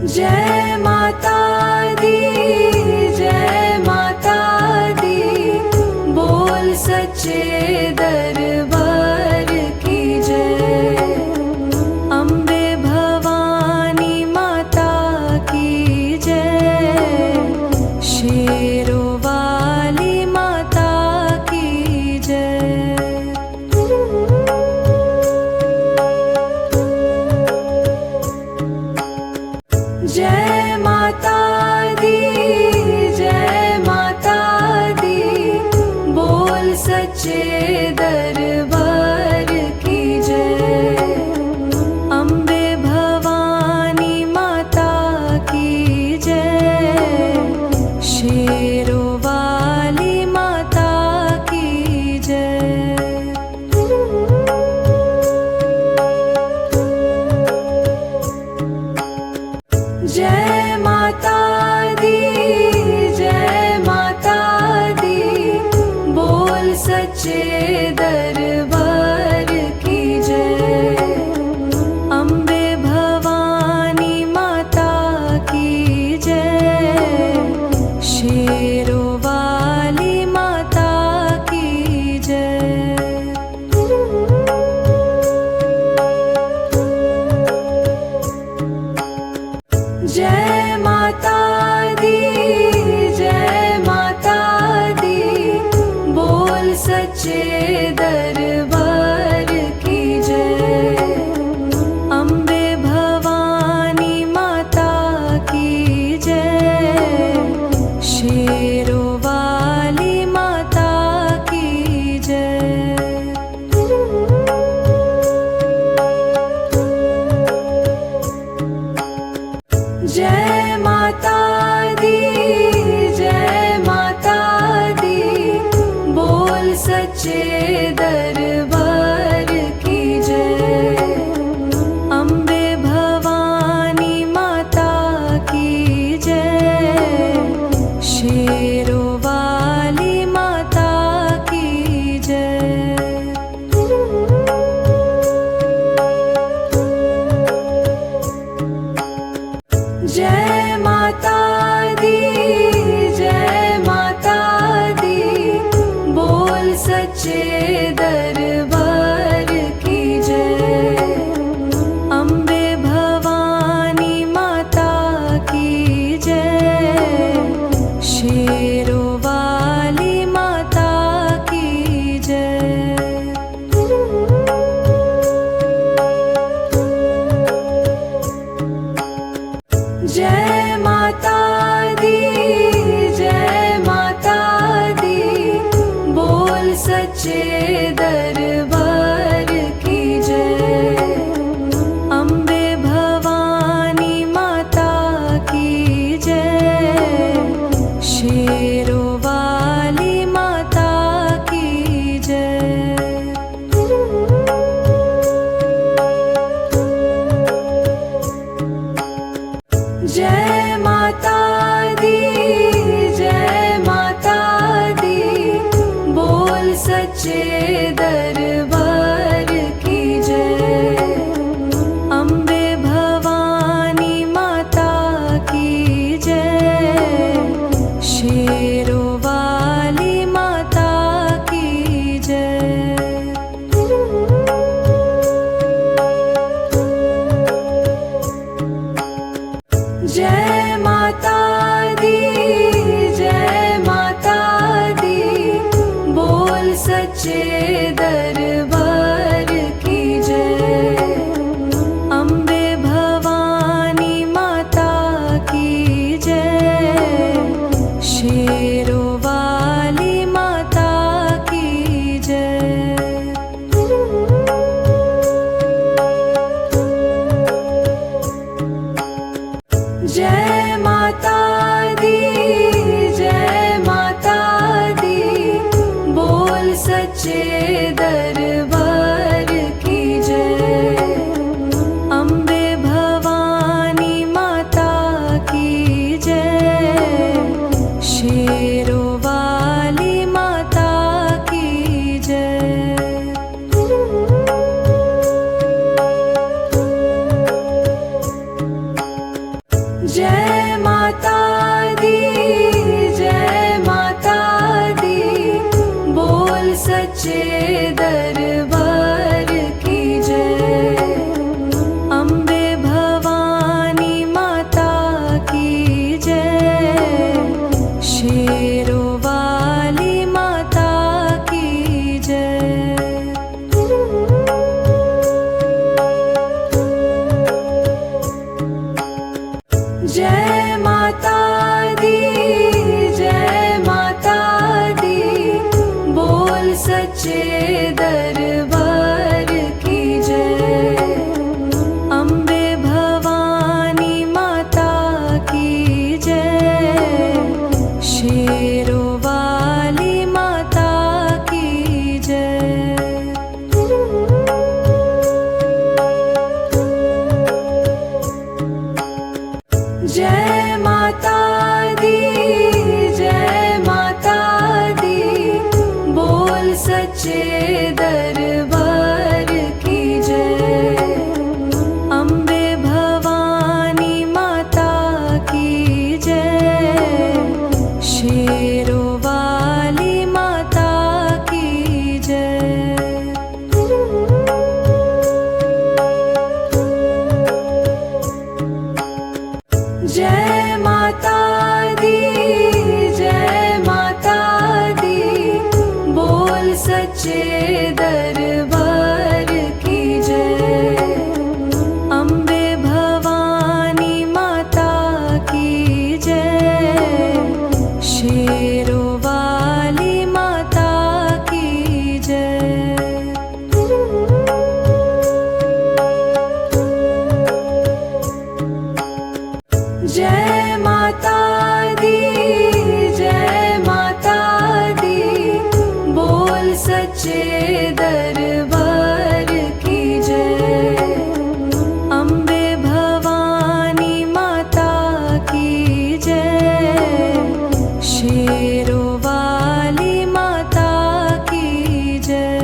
जय माता दी, जय माता दी, बोल सच्चे दरबार की जय। अम्बे भवानी माता की जय, शेरों वाली माता की जय। जय माता दी, जय माता दी, बोल सच्चे दरबार की जय। अम्बे भवानी माता की जय, शेरों वाली माता की जय। जय माता दी, जय माता दी, बोल सच्चे दरबार की जय। अम्बे भवानी माता की जय, शेरों वाली माता की जय। जय माता दी, जय माता दी, बोल सच्चे दरबार की जय। अम्बे भवानी माता की जय, शेरों वाली माता की जय। जय माता दी, जय माता दी, बोल सच्चे दरबार की जय। अम्बे भवानी माता की जय, शेरों वाली माता की जय। जय माता दी, जय माता दी, बोल सच्चे दरबार की जय। अम्बे भवानी माता की जय, शेरों वाली माता की जय। जय माता दी, जय माता दी, बोल सच्चे दरबार की जय। अम्बे भवानी माता की जय, शेरों वाली माता की जय। जय माता दी, जय माता दी, बोल सच्चे दरबार की जय। अम्बे भवानी माता की जय, शेरों वाली माता की जय। जय माता दी, जय माता दी, बोल सच्चे दरबार की जय। अम्बे भवानी माता की जय, शेरों वाली माता की जय। जय माता दी, जय माता दी, बोल सच्चे दरबार की जय। अम्बे भवानी माता की जय, शेरों वाली माता की जय। जय माता दी, जय माता दी, बोल सच्चे दरबार की जय। अम्बे भवानी माता की जय, शेरों वाली माता की जय। जय माता दी, जय माता दी, बोल सच्चे दरबार की जय। अम्बे भवानी माता की जय, शेरों वाली माता की जय। जय माता दी, जय माता दी, बोल सच्चे दरबार की जय। अम्बे भवानी माता की जय, शेरों वाली माता की जय। जय माता दी, जय माता दी, बोल सच्चे दरबार की जय। अम्बे भवानी माता की जय, शेरों वाली माता की जय। जय माता दी, जय माता दी, बोल सच्चे दरबार की जय। अम्बे भवानी माता की जय, शेरों वाली माता की जय।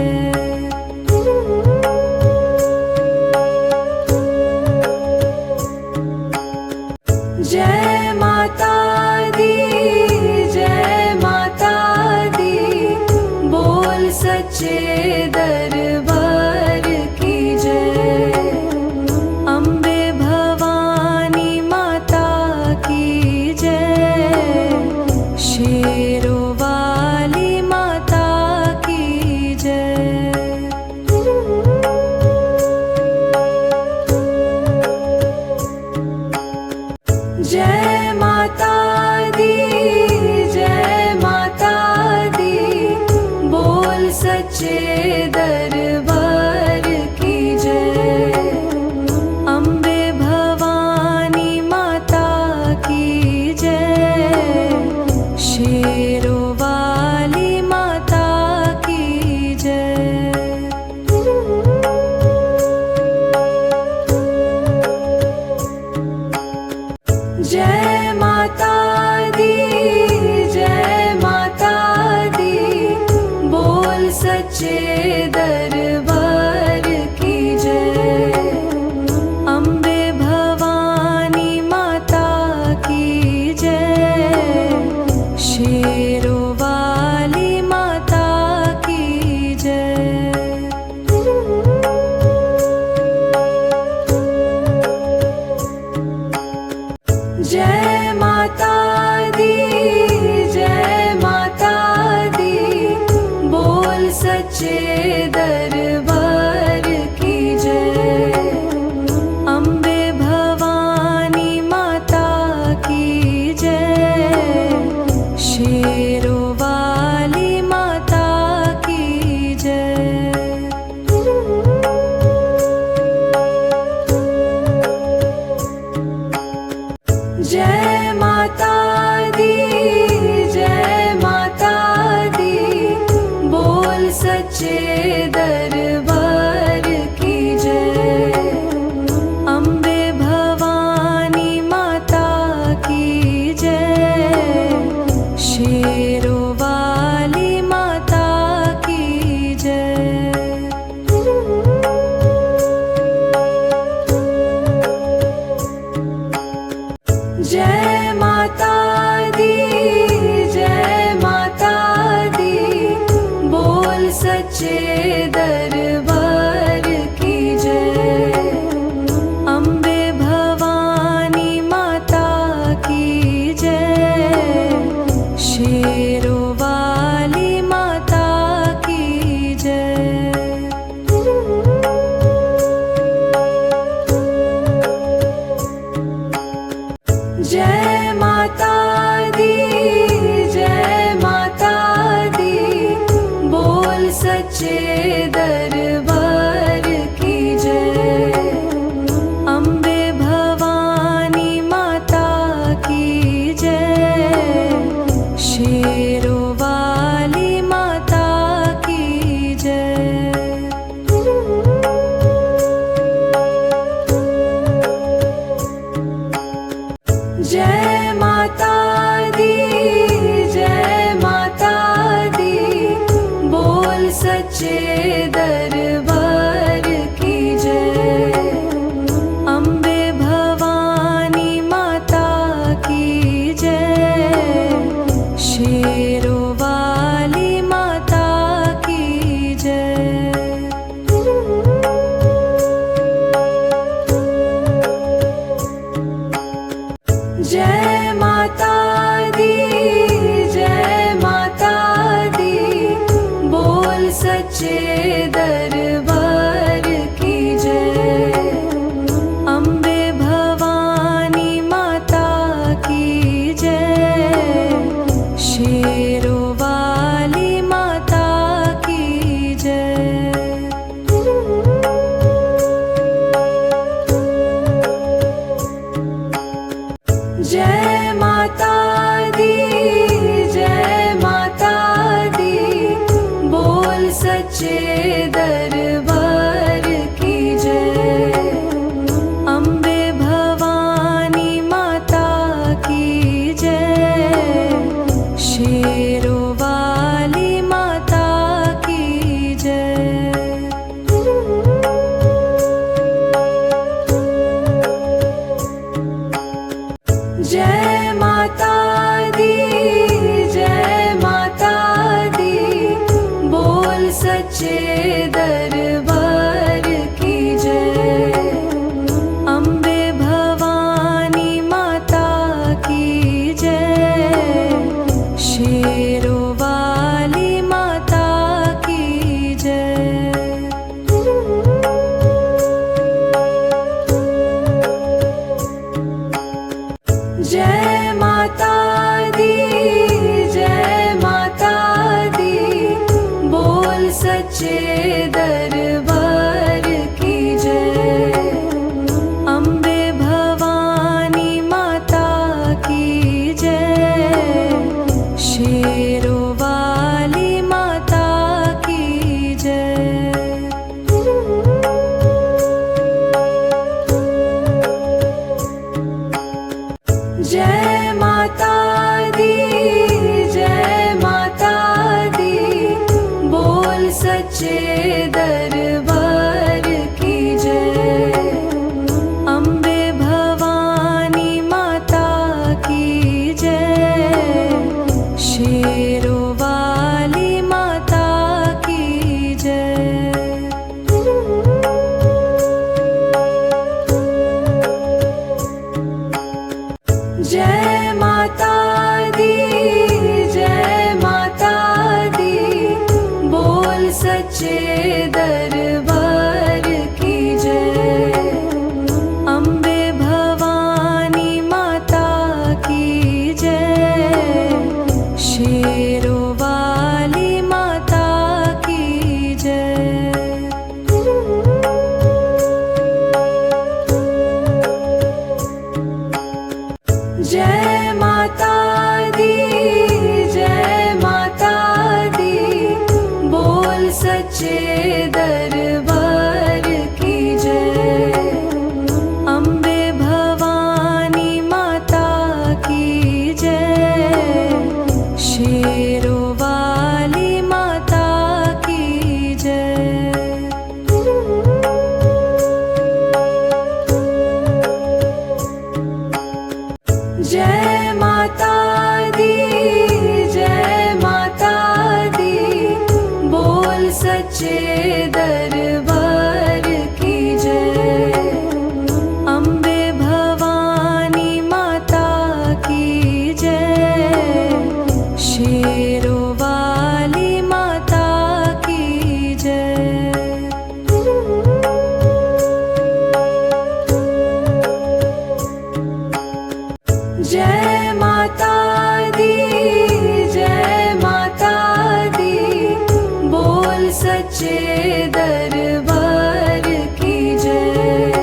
जय माता दी, जय माता दी, बोल सच्चे दरबार की जय। अम्बे भवानी माता की जय, शेरों वाली माता की जय। जय माता दी, जय माता दी, बोल सच्चे दरबार की जय। अम्बे भवानी माता की जय, शेरों वाली माता की जय। जय माता दी, जय माता दी, बोल सच्चे दरबार की जय। अम्बे भवानी माता की जय, शेरों वाली माता की जय। जय माता दी, जय माता दी, बोल सच्चे दरबार की जय। अम्बे भवानी माता की जय, शेरों वाली माता की जय। जय माता दी, जय माता दी, बोल सच्चे दरबार की जय। अम्बे भवानी माता की जय, शेरों वाली माता की जय। जय माता दी, जय माता दी, बोल सच्चे दरबार की जय। अम्बे भवानी माता की जय, शेरों वाली माता की जय। जय माता दी, जय माता दी, बोल सच्चे दरबार की जय। अम्बे भवानी माता की जय, शेरों वाली माता की जय। जय माता दी, जय माता दी, बोल सच्चे दरबार की जय। अम्बे भवानी माता की जय, शेरों वाली माता की जय। जय माता दी, जय माता दी, बोल सच्चे दरबार की जय। अम्बे भवानी माता की जय, शेरों वाली माता की जय। जय माता दी, जय माता दी, बोल सच्चे दरबार की जय। अम्बे भवानी माता की जय, शेरों वाली माता की जय। जय माता दी, जय माता दी, बोल सच्चे दरबार की जय। अम्बे भवानी माता की जय, शेरों वाली माता की जय। जय माता दी, जय माता दी, बोल सच्चे दरबार की जय। अम्बे भवानी माता की जय, शेरों वाली माता की जय। जय माता दी, जय माता दी, बोल सच्चे दरबार की जय। अम्बे भवानी माता की जय, शेरों वाली माता की जय। जय माता दी, जय माता दी, बोल सच्चे दरबार की जय। अम्बे भवानी माता की जय, शेरों वाली माता की जय। जय माता दी, जय माता दी, बोल सच्चे दरबार की जय। अम्बे भवानी माता की जय, शेरों वाली माता की जय। जय माता दी, जय माता दी, बोल सच्चे दरबार की जय। अम्बे भवानी माता की जय, शेरों वाली माता की जय। जय माता दी, जय माता दी, बोल सच्चे दरबार की जय।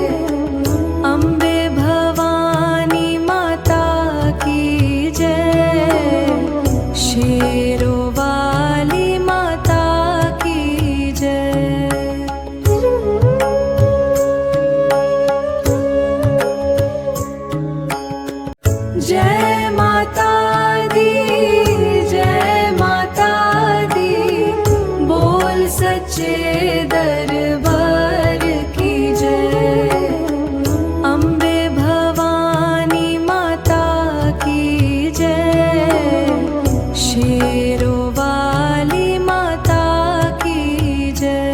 अम्बे भवानी माता की जय, शेरों वाली माता की जय। जय माता दी, जय माता दी, बोल सच्चे दरबार की जय। अम्बे भवानी माता की जय, शेरों वाली माता की जय।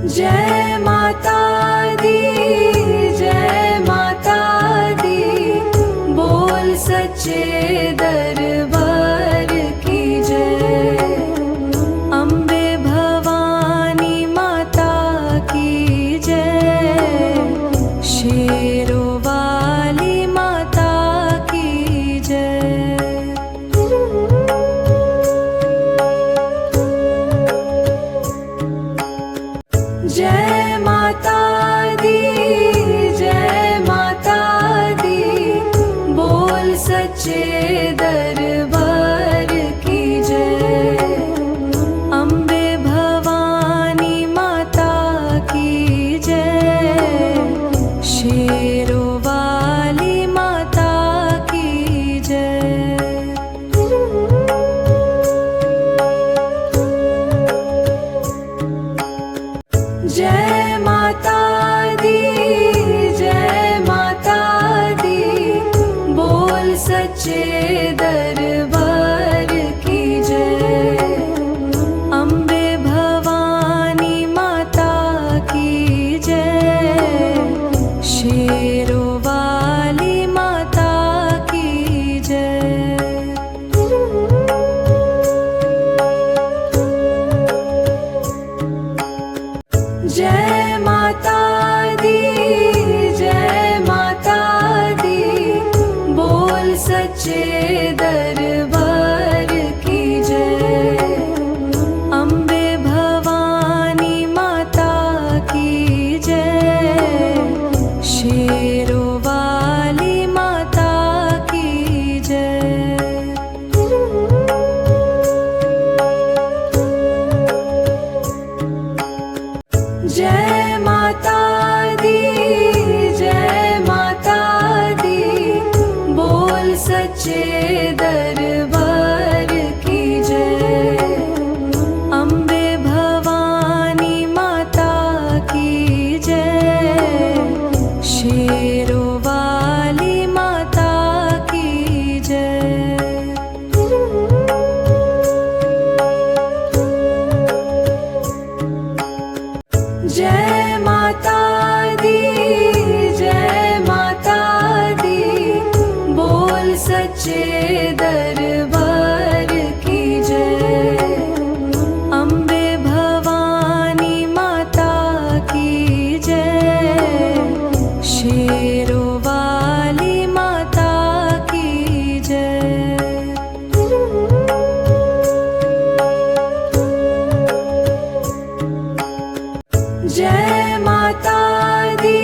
जय माता दी, जय माता दी, बोल सच्चे दरबार की जय। अम्बे भवानी माता की जय, शेरों वाली माता की जय। जय माता दी, जय माता दी, बोल सच्चे दरबार की जय। अम्बे भवानी माता की जय, शेरों वाली माता की जय। जय माता दी, जय माता दी, बोल सच्चे दरबार की जय। अम्बे भवानी माता की जय, शेरों वाली माता की जय। जय माता दी, जय माता दी, बोल सच्चे दरबार की जय। अम्बे भवानी माता की जय, शेरों वाली माता की जय। जय माता दी, जय माता दी, बोल सच्चे दरबार की जय। अम्बे भवानी माता की जय, शेरों वाली माता की जय। जय माता दी, जय माता दी, बोल सच्चे दरबार की जय। अम्बे भवानी माता की जय, शेरों वाली माता की जय। जय माता दी,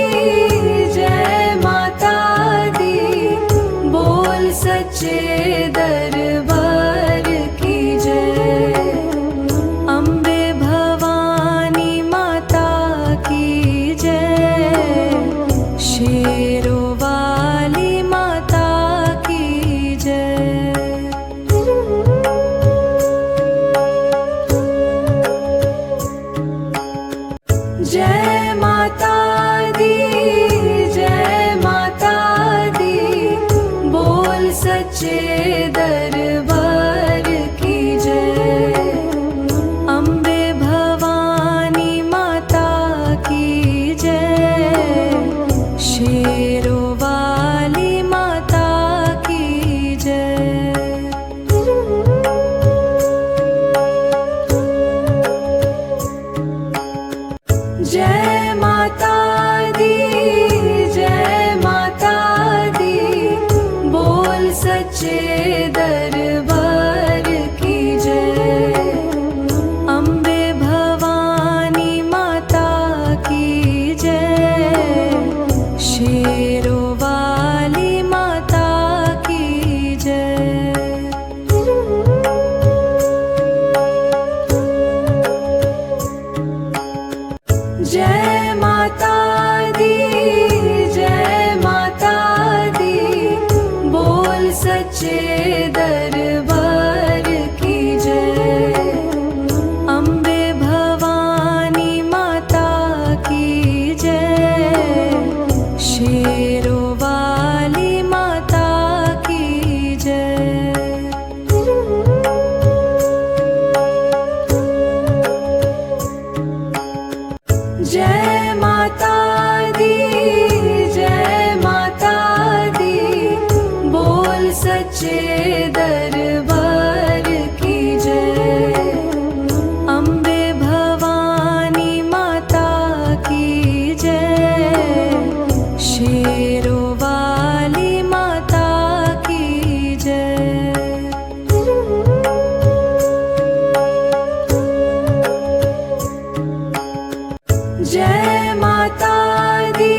जय माता दी, बोल सच्चे दरबार की जय। अम्बे भवानी माता की जय, शेरों वाली माता की जय। जय माता दी, जय माता दी, बोल सच्चे दरबार की जय। अम्बे भवानी माता की जय, शेरों वाली माता की जय। जय माता दी, जय माता दी, बोल सच्चे दरबार की जय। अम्बे भवानी माता की जय, शेरों वाली माता की जय। जय माता दी, जय माता दी, बोल सच्चे दरबार की जय। अम्बे भवानी माता की जय, शेरों वाली माता की जय। जय माता दी, जय माता दी, बोल सच्चे दरबार की जय। अम्बे भवानी माता की जय, शेरों वाली माता की जय। जय माता दी,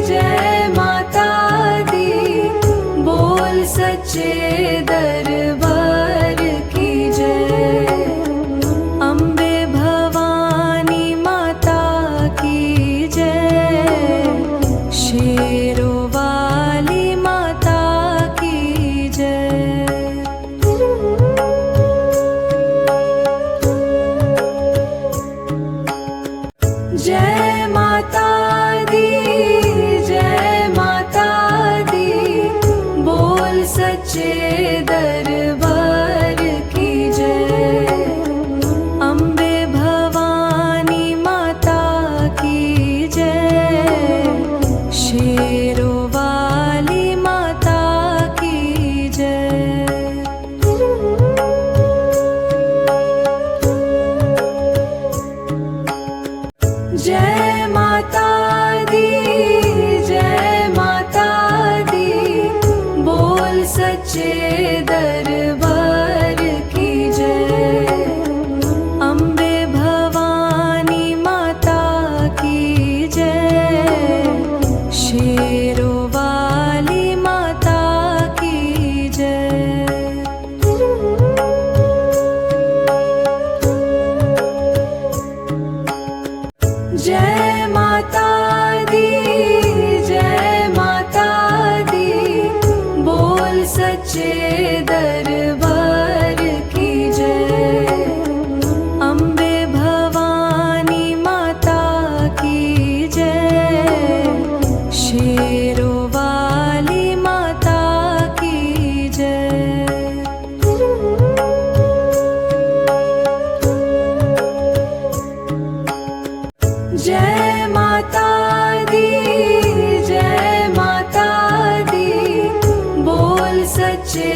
जय माता दी, बोल सच्चे दरबार की जय। अम्बे भवानी माता की जय, शेरों वाली माता की जय। जय माता दी, जय माता दी, बोल सच्चे दरबार की जय। अम्बे भवानी माता की जय, शेरों वाली माता की जय। जय माता दी, जय माता दी, बोल सच्चे दरबार की जय। अम्बे भवानी माता की जय, शेरों वाली माता की जय। जय माता दी, जय माता दी, बोल सच्चे दरबार की जय। अम्बे भवानी माता की जय, शेरों वाली माता की जय। जय माता दी, जय माता दी, बोल सच्चे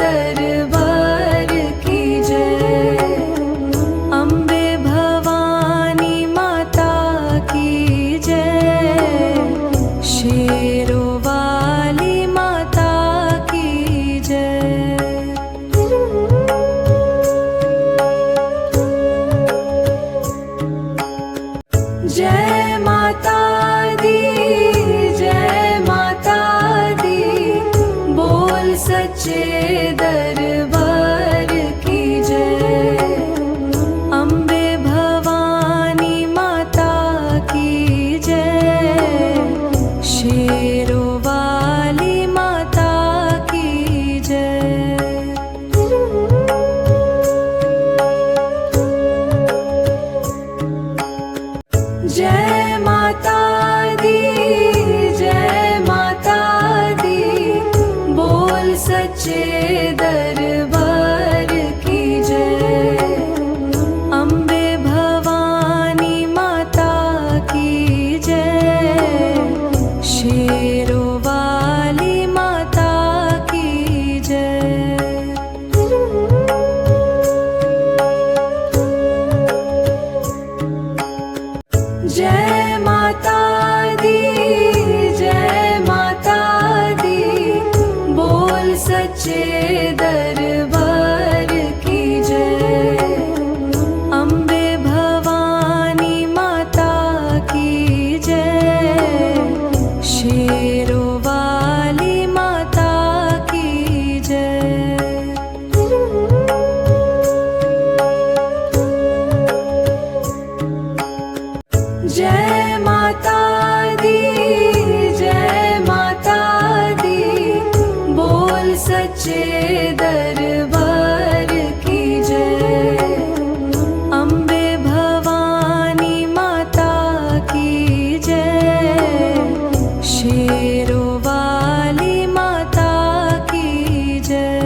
दरबार की जय। अम्बे भवानी माता की जय, शेरों वाली माता की जय। जय माता दी, जय माता दी, बोल सच्चे दरबार की जय। अम्बे भवानी माता की जय, शेरों वाली माता की जय। जय माता दी, जय माता दी, बोल सच्चे दरबार की जय। अम्बे भवानी माता की जय, शेरों वाली माता की जय। जय माता दी, जय माता दी, बोल सच्चे दरबार की जय। अम्बे भवानी माता की जय, शेरों वाली माता की जय। जय माता दी, जय माता दी, बोल सच्चे दरबार की जय। अम्बे भवानी माता की जय, शेरों वाली माता की जय।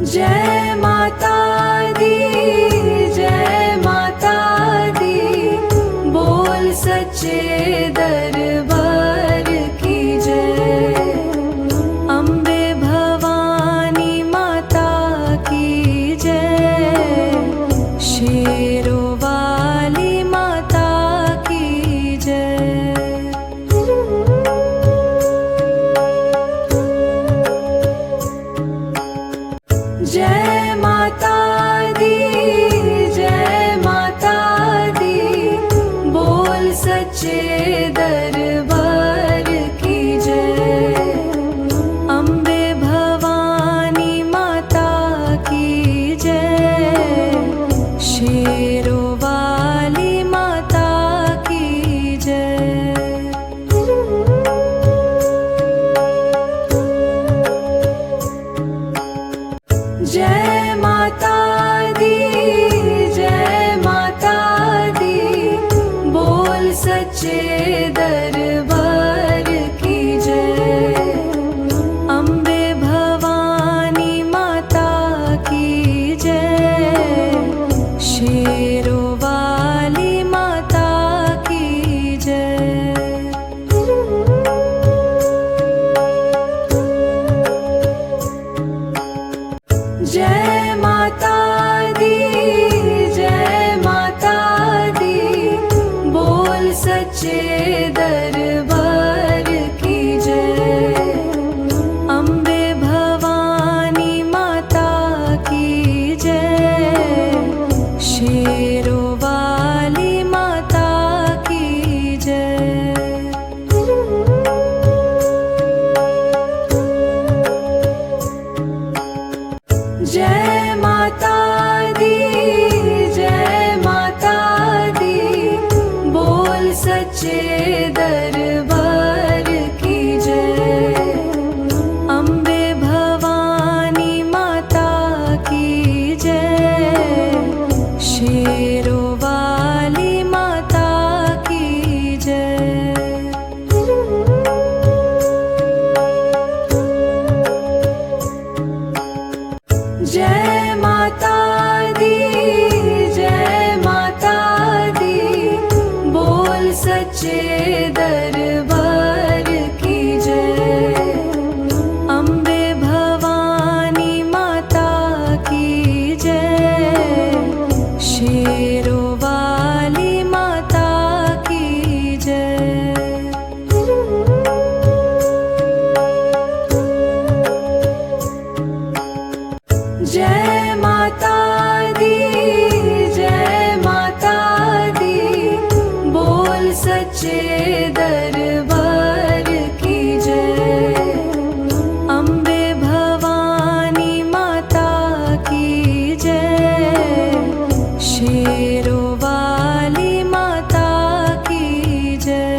जय माता दी, जय माता दी, बोल सच्चे दरबार की जय। अम्बे भवानी माता की जय, शेरों वाली माता की जय। जय माता दी, जय माता दी, बोल सच्चे दरबार की जय। अम्बे भवानी माता की जय, शेरों वाली माता की जय। जय माता दी, जय माता दी, बोल सच्चे दरबार की जय। अम्बे भवानी माता की जय, शेरों वाली माता की जय। जय माता दी, जय माता दी, बोल सच्चे दरबार की जय। अम्बे भवानी माता की जय, शेरों वाली माता की जय। जय माता दी, जय माता दी, बोल सच्चे दरबार की जय। अम्बे भवानी माता की जय, शेरों वाली माता की जय। जय माता दी, जय माता दी, बोल सच्चे दरबार की जय। अम्बे भवानी माता की जय, शेरों वाली माता की जय। जय माता दी, जय माता दी, बोल सच्चे दरबार की जय। अम्बे भवानी माता की जय, शेरों वाली माता की जय।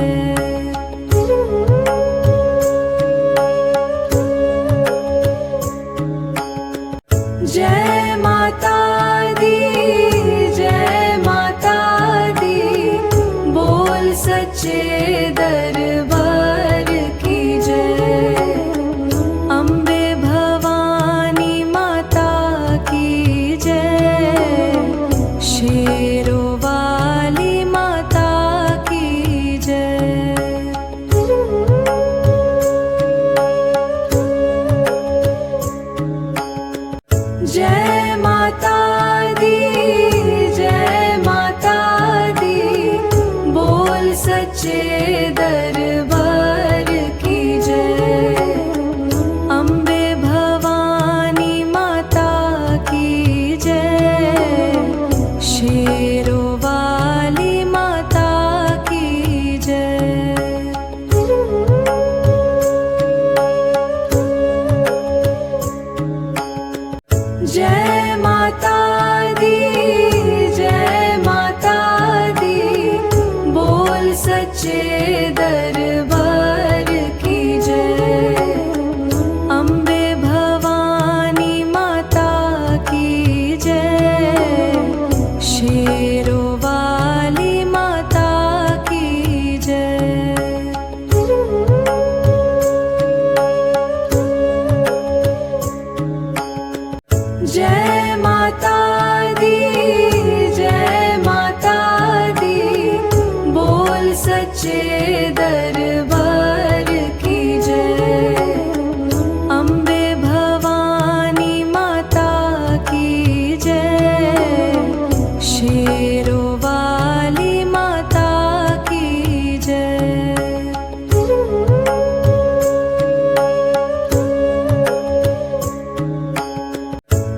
जय माता दी, जय माता दी, बोल सच्चे दरबार की जय। अम्बे भवानी माता की जय, शेरों वाली माता की जय। जय माता दी, जय माता दी, बोल सच्चे दरबार की जय। अम्बे भवानी माता की जय, शेरों वाली माता की जय। जय माता दी, जय माता दी, बोल सच्चे दरबार की जय। अम्बे भवानी माता की जय, शेरों वाली माता की जय। जय माता दी, जय माता दी, बोल सच्चे दरबार की जय। अम्बे भवानी माता की जय, शेरों वाली माता की जय।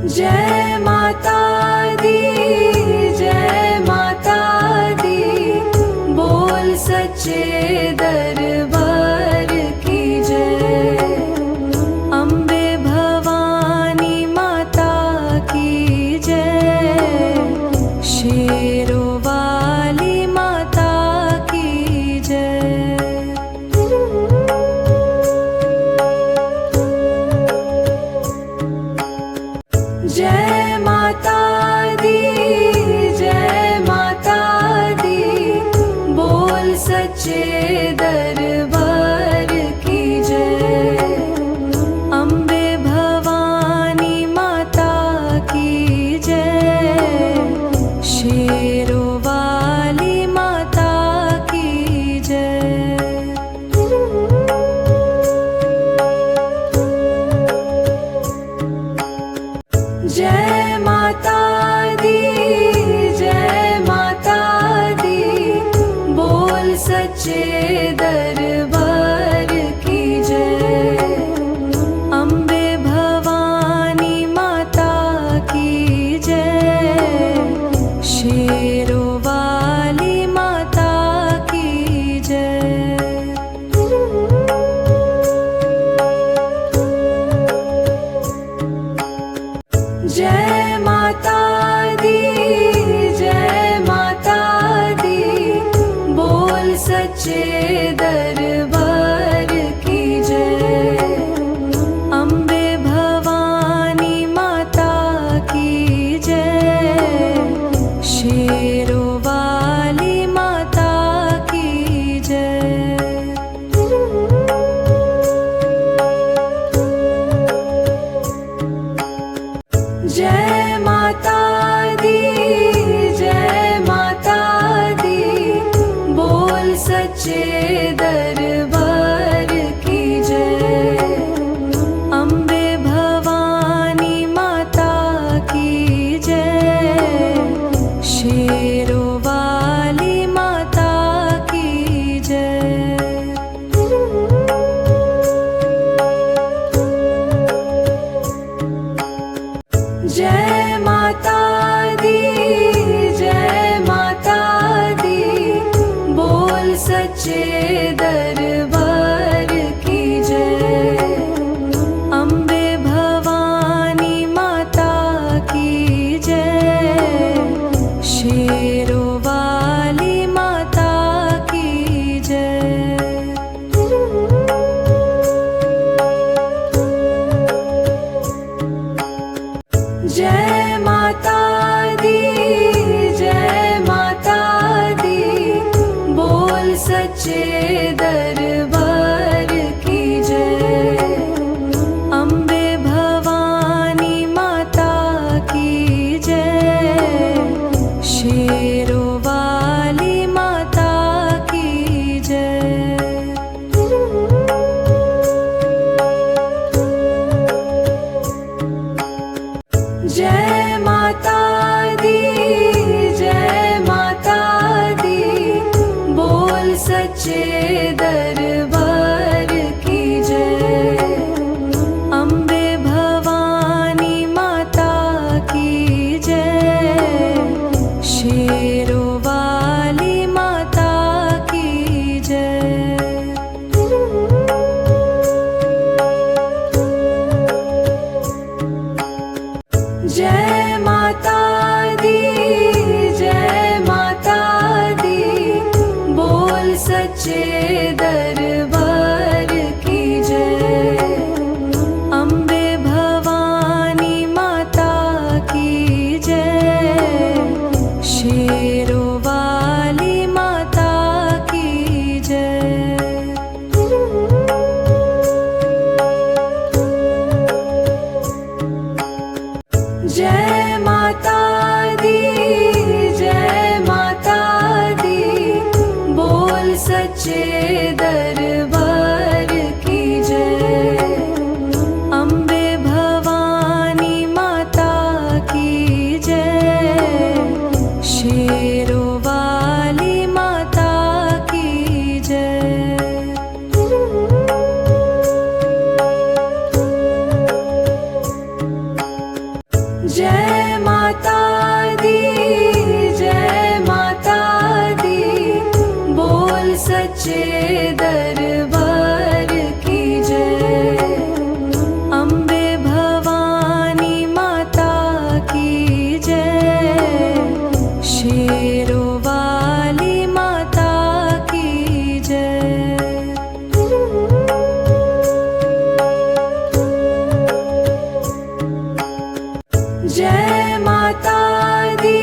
जय माता दी, जय माता दी, बोल सच्चे दरबार की जय। अम्बे भवानी माता की जय, शेरों वाली माता की जय। जय माता दी, जय माता दी, बोल सच्चे दरबार की जय। अम्बे भवानी माता की जय, शेरों वाली माता की जय। जय माता दी, जय माता दी, बोल सच्चे दरबार की जय। अम्बे भवानी माता की जय, शेरों वाली माता की जय। जय माता दी, जय माता दी, बोल सच्चे दरबार की जय। अम्बे भवानी माता की जय, शेरों वाली माता की जय। जय माता दी, जय माता दी, बोल सच्चे दरबार की जय। अम्बे भवानी माता की जय, शेरों वाली माता की जय। जय माता दी, जय माता दी, बोल सच्चे दरबार की जय। अम्बे भवानी माता की जय, शेरों वाली माता की जय। जय माता दी, जय माता दी, बोल सच्चे दरबार की जय। अम्बे भवानी माता की जय, शेरों वाली माता की जय। जय माता दी, जय माता दी, बोल सच्चे दरबार की जय। अम्बे भवानी माता की जय, शेरों वाली माता की जय। जय माता दी, जय माता दी, बोल सच्चे दरबार की जय। अम्बे भवानी माता की जय, शेरों वाली माता की जय। जय माता दी, जय माता दी, बोल सच्चे दरबार की जय। अम्बे भवानी माता की जय, शेरों वाली माता की जय। जय माता दी, जय माता दी, बोल सच्चे दरबार की जय। अम्बे भवानी माता की जय, शेरों वाली माता की जय। जय माता दी,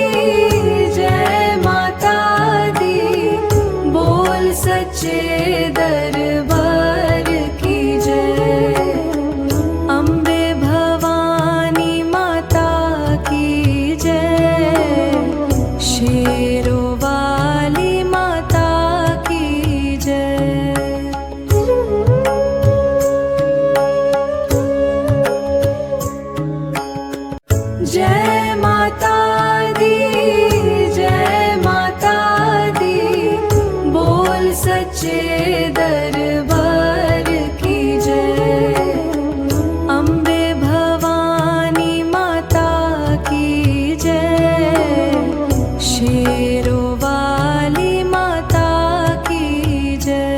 जय माता दी, बोल सच्चे दरबार की जय। अम्बे भवानी माता की जय, शेरों वाली माता की जय। जय माता दी, जय माता दी, बोल सच्चे दरबार की जय। अम्बे भवानी माता की जय, शेरों वाली माता की जय।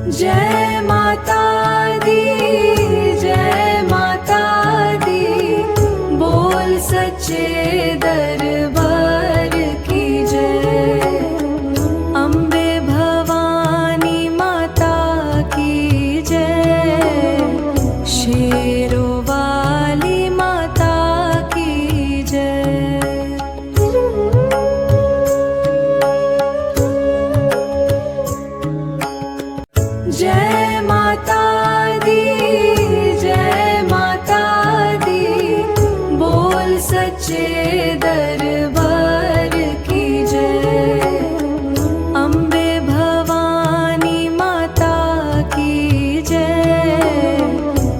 जय माता दी, जय माता दी, बोल सच्चे दरबार की जय। अम्बे भवानी माता की जय, शेरों वाली माता की जय। जय माता दी, जय माता दी, बोल सच्चे दरबार की जय। अम्बे भवानी माता की जय,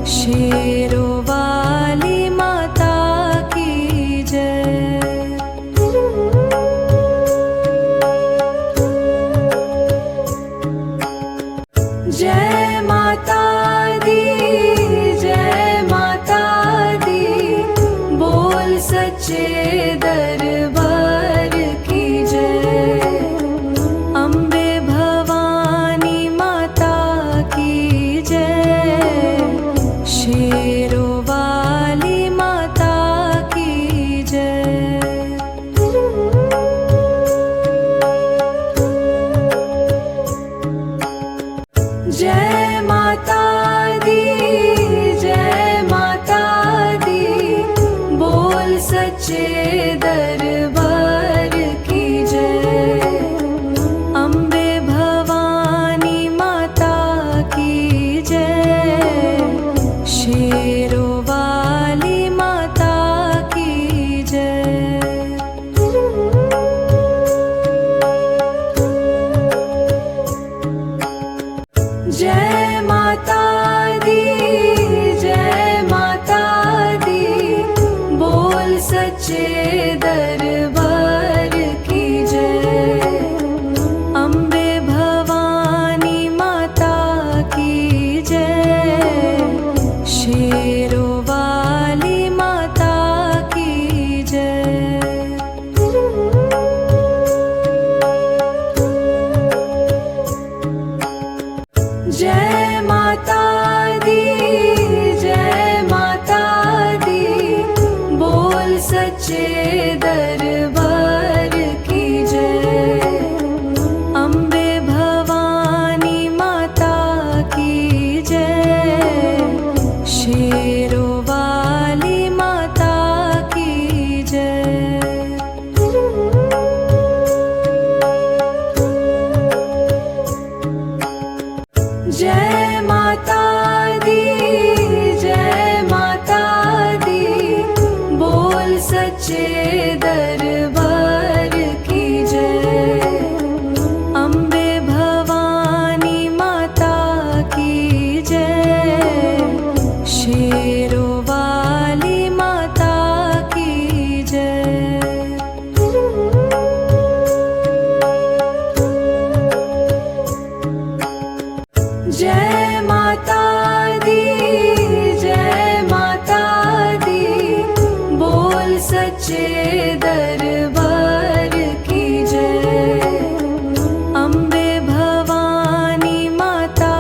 शेरों वाली माता की जय। जय माता दी, जय माता दी, बोल सच्चे दरबार की जय। अम्बे भवानी माता की जय, शेरों वाली माता की जय। जय माता दी, जय माता दी, बोल सच्चे दरबार की जय। अम्बे भवानी माता की जय, शेरों वाली माता की जय। जय माता दी, जय माता दी, बोल सच्चे दरबार की जय। अम्बे भवानी माता की जय, शेरों वाली माता की जय। जय माता दी, जय माता दी, बोल सच्चे दरबार की जय। अम्बे भवानी माता की जय, शेरों वाली माता की जय। जय माता दी, जय माता दी, बोल सच्चे दरबार की जय। अम्बे भवानी माता की जय, शेरों वाली माता की जय। जय माता दी, जय माता दी, बोल सच्चे दरबार की जय। अम्बे भवानी माता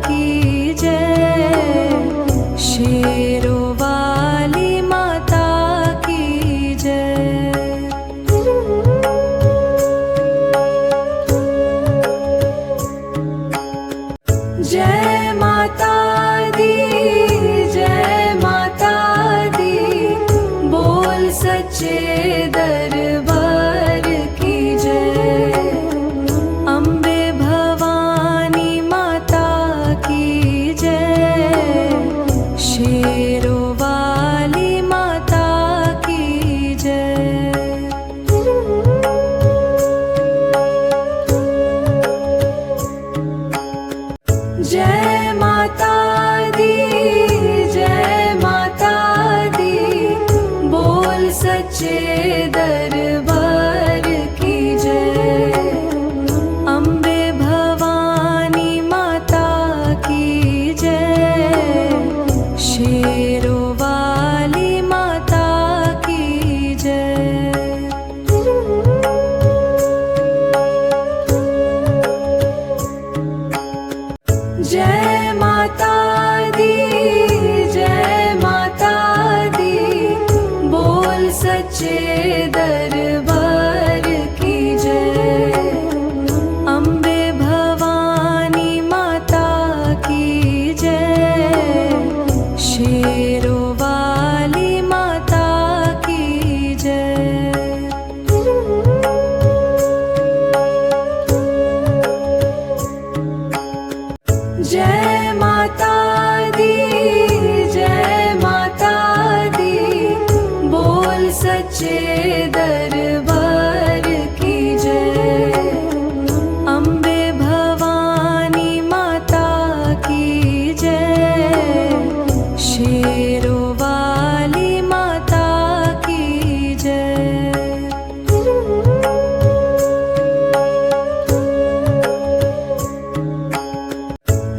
की जय, शेरों वाली माता की जय। जय माता दी, जय माता दी, बोल सच्चे दरबार की जय। अम्बे भवानी माता की जय, शेरों वाली माता की जय। जय माता दी, जय माता दी, बोल सच्चे दरबार की जय। अम्बे भवानी माता की जय, शेरों वाली माता की जय। जय माता दी, जय माता दी, बोल सच्चे दरबार की जय। अम्बे भवानी माता की जय, शेरों वाली माता की जय। जय माता दी, जय माता दी, बोल सच्चे दरबार की जय। अम्बे भवानी माता की जय, शेरों वाली माता की जय।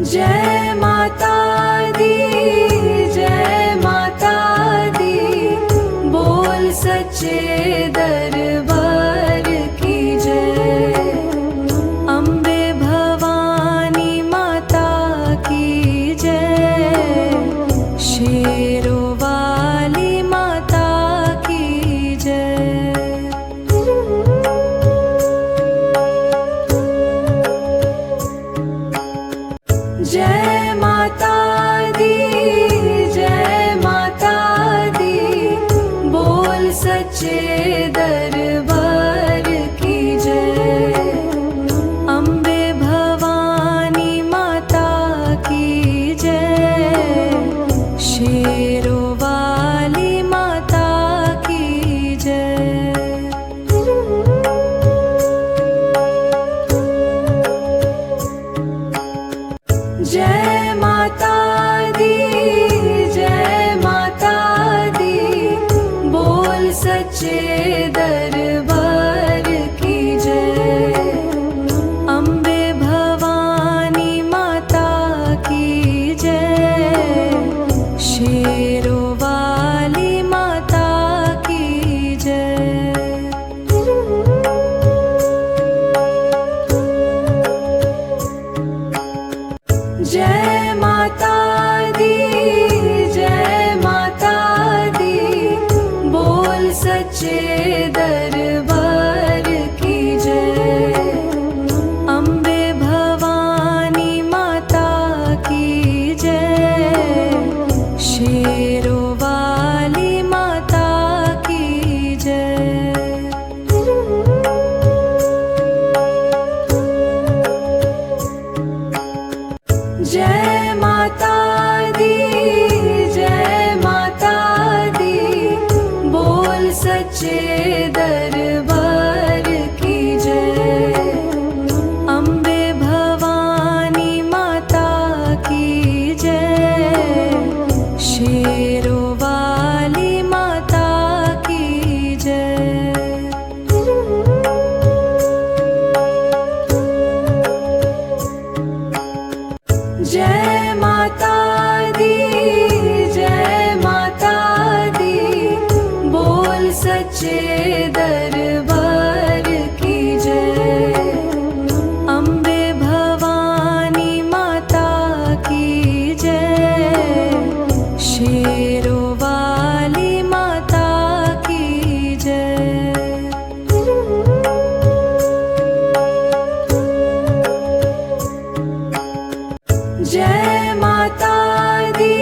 जय माता दी, जय माता दी, बोल सच्चे दरबार की जय। अम्बे भवानी माता की जय, शेरों वाली माता की जय। जय माता दी, जय माता दी, बोल सच्चे दरबार की जय। अम्बे भवानी माता की जय, शेरों वाली माता की जय। जय माता दी, जय माता दी, बोल सच्चे दरबार की जय। अम्बे भवानी माता की जय, शेरों वाली माता की जय। जय माता दी, जय माता दी, बोल सच्चे दरबार की जय। अम्बे भवानी माता की जय, शेरों वाली माता की जय। जय माता दी, जय माता दी, बोल सच्चे दरबार की जय। अम्बे भवानी माता की जय, शेरों वाली माता की जय। जय माता दी, जय माता दी, बोल सच्चे दरबार की जय। अम्बे भवानी माता की जय, शेरों वाली माता की जय। जय माता दी, जय माता दी, बोल सच्चे दरबार की जय। जय माता दी, जय माता दी, बोल सच्चे दरबार की जय। जय माता दी, जय माता दी, बोल सच्चे दरबार की जय। जय माता दी,